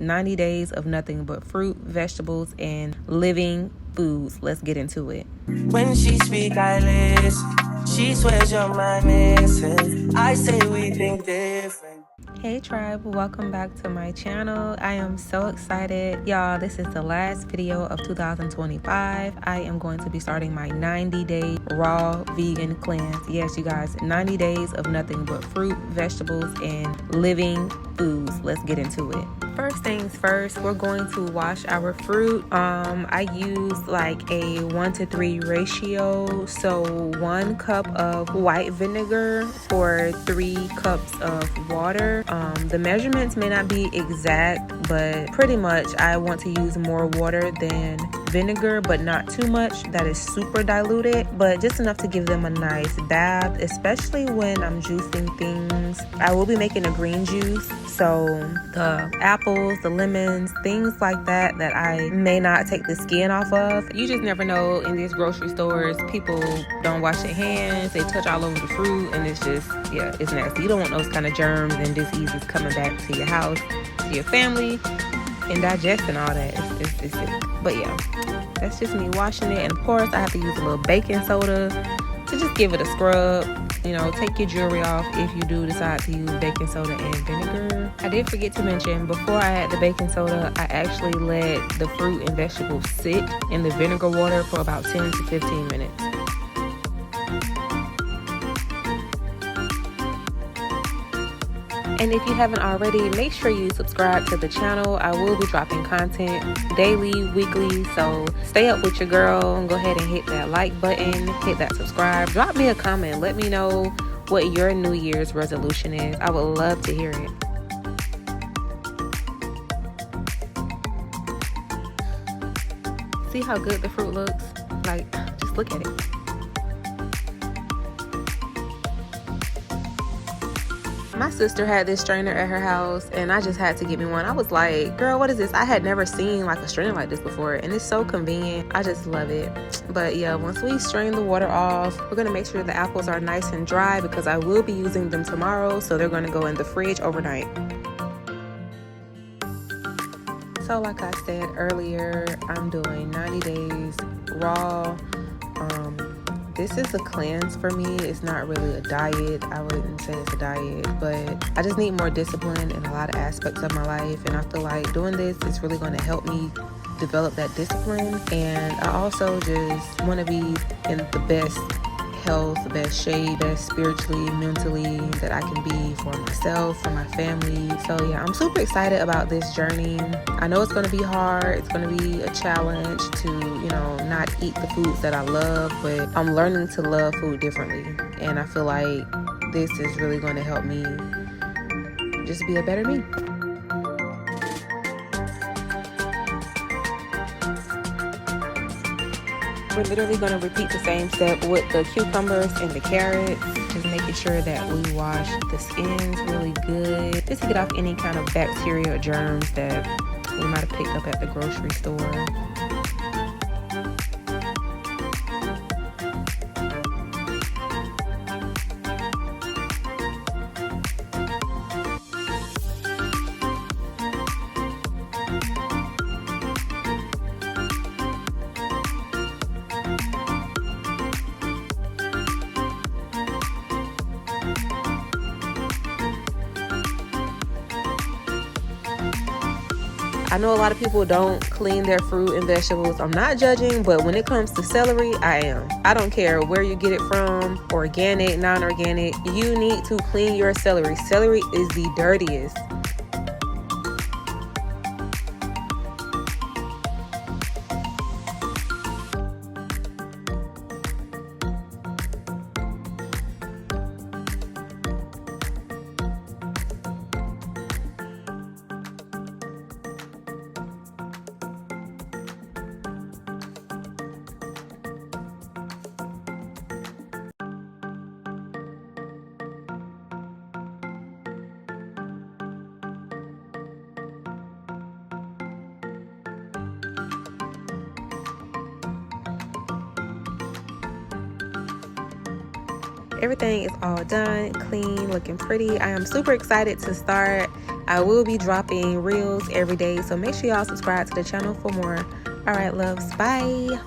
90 days of nothing but fruit, vegetables, and living foods. Let's get into it. When she speak, I listen. She swears you're my missing. I say we think different. Hey tribe, welcome back to my channel. I am so excited. Y'all, this is the last video of 2025. I am going to be starting my 90-day raw vegan cleanse. Yes, you guys, 90 days of nothing but fruit, vegetables, and living foods. Let's get into it. First things first, we're going to wash our fruit. I use like a 1-to-3 ratio. So 1 cup of white vinegar for 3 cups of water. The measurements may not be exact, but pretty much I want to use more water than vinegar, but not too much that is super diluted, but just enough to give them a nice bath, especially when I'm juicing things. I will be making a green juice, so the apples, the lemons, things like that I may not take the skin off of. You just never know. In these grocery stores, people don't wash their hands, they touch all over the fruit, and it's just, yeah, it's nasty. You don't want those kind of germs and diseases coming back to your house, to your family, and digesting all that. It's sick. But yeah, that's just me washing it. And of course I have to use a little baking soda to just give it a scrub. You know, take your jewelry off if you do decide to use baking soda and vinegar. I did forget to mention, before I add the baking soda, I actually let the fruit and vegetables sit in the vinegar water for about 10 to 15 minutes. And if you haven't already, make sure you subscribe to the channel. I will be dropping content daily, weekly, so stay up with your girl. Go ahead and hit that like button, hit that subscribe. Drop me a comment. Let me know what your New Year's resolution is. I would love to hear it. See how good the fruit looks? Like, just look at it. My sister had this strainer at her house, and I just had to get me one. I was like, girl, what is this? I had never seen like a strainer like this before, and it's so convenient. I just love it. But yeah, once we strain the water off, we're gonna make sure the apples are nice and dry because I will be using them tomorrow, so they're gonna go in the fridge overnight. So like I said earlier, I'm doing 90 days raw. This is a cleanse for me. It's not really a diet. I wouldn't say it's a diet, but I just need more discipline in a lot of aspects of my life, and I feel like doing this is really going to help me develop that discipline. And I also just want to be in the best health, the best shape, best spiritually, mentally that I can be for myself, for my family. So yeah, I'm super excited about this journey. I know it's going to be hard. It's going to be a challenge to, you know, not eat the foods that I love, but I'm learning to love food differently. And I feel like this is really going to help me just be a better me. We're literally going to repeat the same step with the cucumbers and the carrots, just making sure that we wash the skins really good, just to get off any kind of bacteria or germs that we might have picked up at the grocery store. I know a lot of people don't clean their fruit and vegetables. I'm not judging, but when it comes to celery, I am. I don't care where you get it from, organic, non-organic. You need to clean your celery. Celery is the dirtiest. everything is all done, clean, looking pretty. I am super excited to start. I will be dropping reels every day, so make sure y'all subscribe to the channel for more. All right, loves, bye.